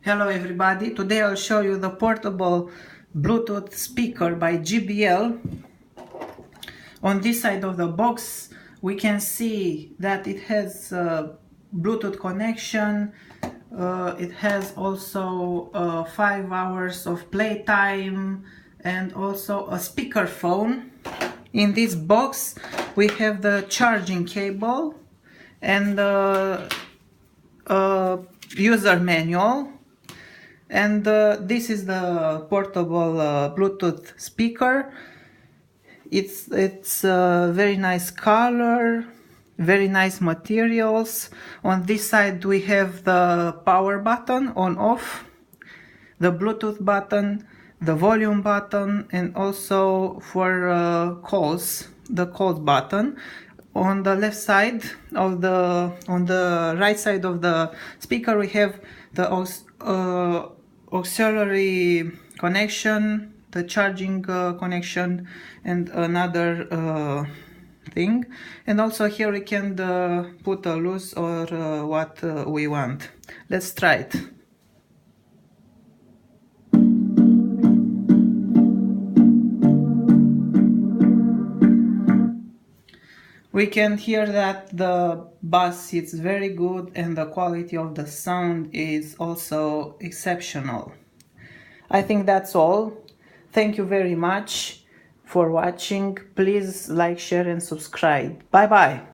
Hello everybody, today I'll show you the portable Bluetooth speaker by JBL. On this side of the box we can see that it has a Bluetooth connection. It has also 5 hours of playtime and also a speaker phone. In this box we have the charging cable and the user manual. And this is the portable Bluetooth speaker. It's very nice color, very nice materials. On this side we have the power button on off, the Bluetooth button, the volume button, and also for calls, the calls button. On the left side of on the right side of the speaker we have the auxiliary connection, the charging connection, and another thing. And also here we can put a loose or what we want. Let's try it. We can hear that the bass is very good and the quality of the sound is also exceptional. I think that's all. Thank you very much for watching. Please like, share and subscribe. Bye bye.